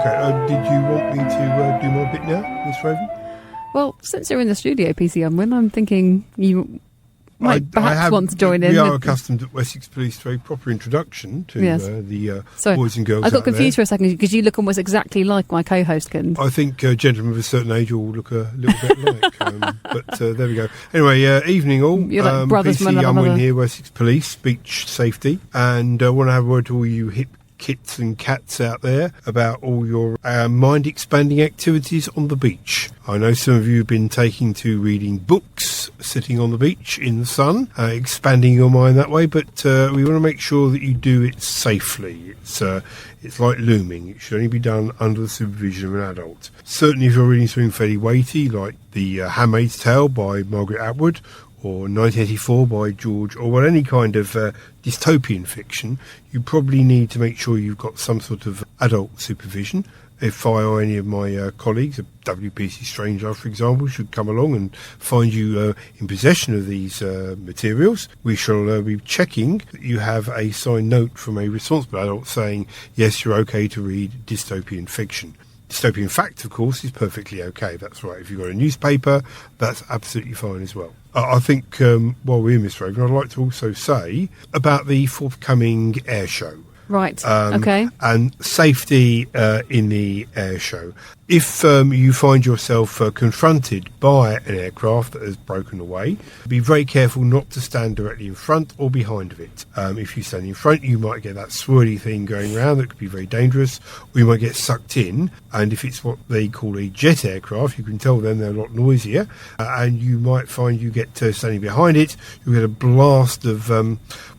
Okay, did you want me to do my bit now, Miss Raven? Well, since you're in the studio, PC Unwin, I'm thinking you might perhaps want to join in. We are accustomed at Wessex Police to a proper introduction to the boys and girls. I got confused for a second because you look almost exactly like my co-host can. I think gentlemen of a certain age all look a little bit like. But there we go. Anyway, evening all. You're like brothers from PC another Unwin mother. here, Wessex Police, beach safety, and I want to have a word to all you hip kits and cats out there about all your mind-expanding activities on the beach. I know some of you have been taking to reading books, sitting on the beach in the sun, expanding your mind that way, but we want to make sure that you do it safely. It's like looming. It should only be done under the supervision of an adult. Certainly if you're reading something fairly weighty, like The Handmaid's Tale by Margaret Atwood, or 1984 by George Orwell, any kind of dystopian fiction, you probably need to make sure you've got some sort of adult supervision. If I or any of my colleagues, WPC Strangelove, for example, should come along and find you in possession of these materials, we shall be checking that you have a signed note from a responsible adult saying, yes, you're okay to read dystopian fiction. Dystopian fact, of course, is perfectly okay. That's right. If you've got a newspaper, that's absolutely fine as well. I think while we're in Miss Raven, I'd like to also say about the forthcoming Airshow. Right, okay. And safety in the Airshow. If you find yourself confronted by an aircraft that has broken away, be very careful not to stand directly in front or behind of it. If you stand in front, you might get that swirly thing going around that could be very dangerous, or you might get sucked in. And if it's what they call a jet aircraft, you can tell then they're a lot noisier, and you might find you get standing behind it, you get a blast of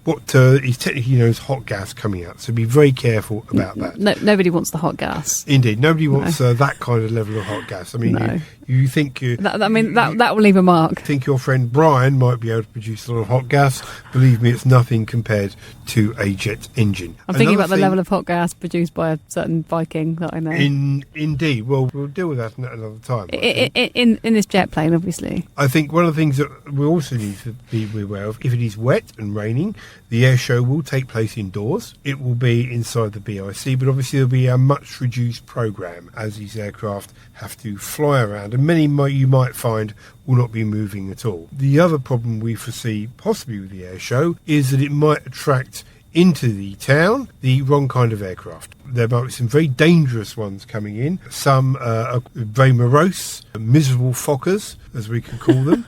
what is technically known as hot gas coming out. So be very careful about that. No, nobody wants the hot gas. Indeed, nobody wants that kind of level of hot gas. I mean, No. you think that will leave a mark. think your friend Brian might be able to produce a lot of hot gas. Believe me, it's nothing compared to a jet engine. I'm thinking about the level of hot gas produced by a certain Viking that I know. Indeed. Well, we'll deal with that at another time. In this jet plane, obviously. I think one of the things that we also need to be aware of, if it is wet and raining, the air show will take place indoors. It will be inside the BIC, but obviously there'll be a much reduced programme as these aircraft have to fly around, and many you might find will not be moving at all. The other problem we foresee possibly with the air show is that it might attract into the town the wrong kind of aircraft. There might be some very dangerous ones coming in. Some are very morose, miserable Fokkers, as we can call them,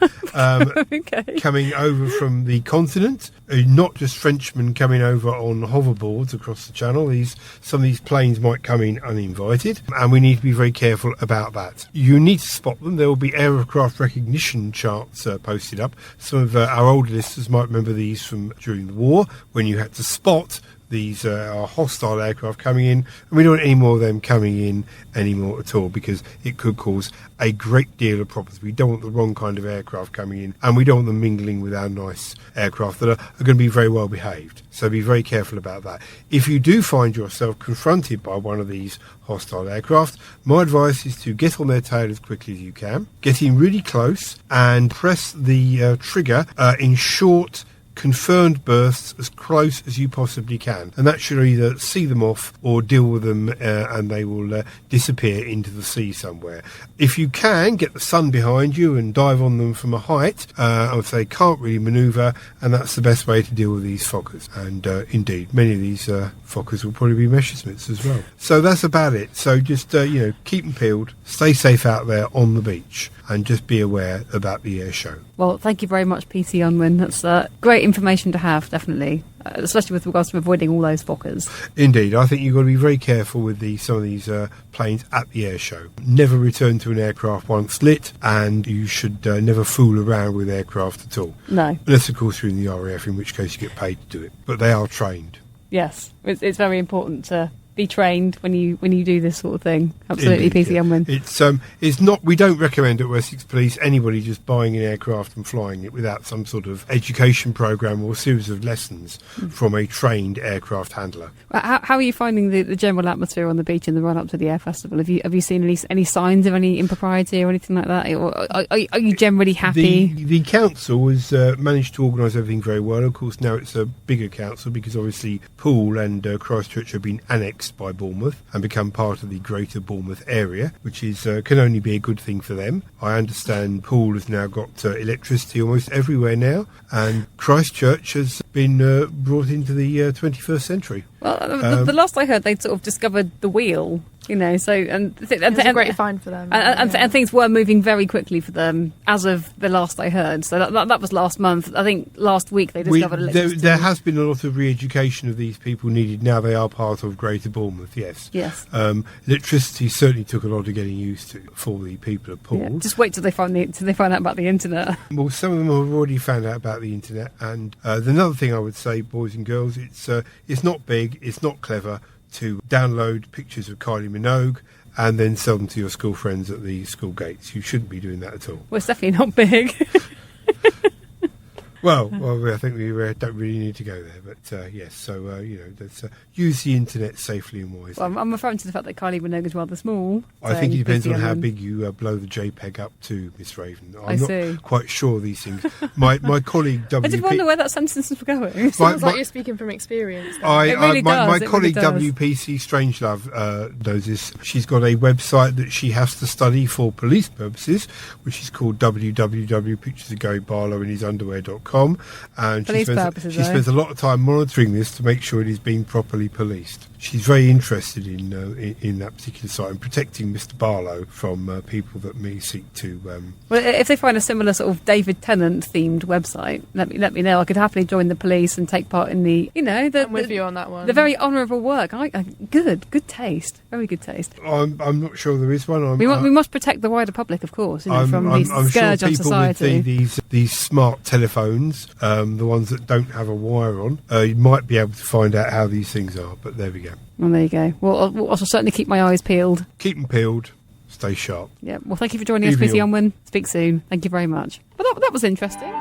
coming over from the continent. Not just Frenchmen coming over on hoverboards across the channel. Some of these planes might come in uninvited, and we need to be very careful about that. You need to spot them. There will be aircraft recognition charts posted up. Some of our older listeners might remember these from during the war, when you had to spot these are hostile aircraft coming in, and we don't want any more of them coming in anymore at all, because it could cause a great deal of problems. We don't want the wrong kind of aircraft coming in, and we don't want them mingling with our nice aircraft that are going to be very well behaved. So be very careful about that. If you do find yourself confronted by one of these hostile aircraft, my advice is to get on their tail as quickly as you can, get in really close, and press the trigger in short, confirmed bursts as close as you possibly can, and that should either see them off or deal with them and they will disappear into the sea somewhere. If you can, get the sun behind you and dive on them from a height, I would say can't really manoeuvre, and that's the best way to deal with these Fokkers. And indeed, many of these Fokkers will probably be Messerschmitts as well. So that's about it. So just keep them peeled, stay safe out there on the beach, and just be aware about the air show. Well, thank you very much, PC Unwin. That's great information to have, definitely, especially with regards to avoiding all those Fokkers. Indeed. I think you've got to be very careful with some of these planes at the air show. Never return to an aircraft once lit, and you should never fool around with aircraft at all. No. Unless, of course, you're in the RAF, in which case you get paid to do it. But they are trained. Yes. It's very important to be trained when you do this sort of thing. Absolutely. Indeed, PC Unwin. It's not. We don't recommend at Wessex Police anybody just buying an aircraft and flying it without some sort of education programme or series of lessons from a trained aircraft handler. How are you finding the general atmosphere on the beach in the run up to the Air Festival? Have you seen any signs of any impropriety or anything like that? Or are you generally happy? The council has managed to organise everything very well. Of course, now it's a bigger council because obviously Poole and Christchurch have been annexed annexed by Bournemouth and become part of the Greater Bournemouth area, which is can only be a good thing for them. I understand Poole has now got electricity almost everywhere now, and Christchurch has been brought into the 21st century. Well, the last I heard, they'd sort of discovered the wheel, so It's a great find for them. And things were moving very quickly for them as of the last I heard. So that was last month. I think last week they discovered electricity. There has been a lot of re-education of these people needed. Now they are part of Greater Bournemouth, yes. Yes. Electricity certainly took a lot of getting used to for the people of Poole. Yeah, just wait till they find out about the internet. Well, some of them have already found out about the internet. And another thing I would say, boys and girls, it's not big, it's not clever to download pictures of Kylie Minogue and then sell them to your school friends at the school gates. You shouldn't be doing that at all. Well, it's definitely not big. Well, I think we don't really need to go there, but yes. So let's use the internet safely and wisely. Well, I'm referring to the fact that Kylie Minogue is rather small. I think it depends on how big you blow the JPEG up to, Miss Raven. I'm not quite sure of these things. My colleague WP. I did wonder where that sentence was going. It sounds like you're speaking from experience. It really does. My colleague WPC Strangelove knows this. She's got a website that she has to study for police purposes, which is called www.picturesofgarybarlow-in-his-underwear.com. And she spends a lot of time monitoring this to make sure it is being properly policed. She's very interested in that particular site and protecting Mr. Barlow from people that may seek to. Well, if they find a similar sort of David Tennant themed website, let me know. I could happily join the police and take part in the I'm with you on that one. The very honourable work. Good taste, very good taste. I'm not sure there is one. We must protect the wider public, of course, from these scourge on society. I'm sure people with these smart telephones, the ones that don't have a wire on, you might be able to find out how these things are. But there we go. Well, there you go. Well, I shall certainly keep my eyes peeled. Keep them peeled. Stay sharp. Yeah. Well, thank you for joining us, PC Unwin. Speak soon. Thank you very much. Well, that was interesting.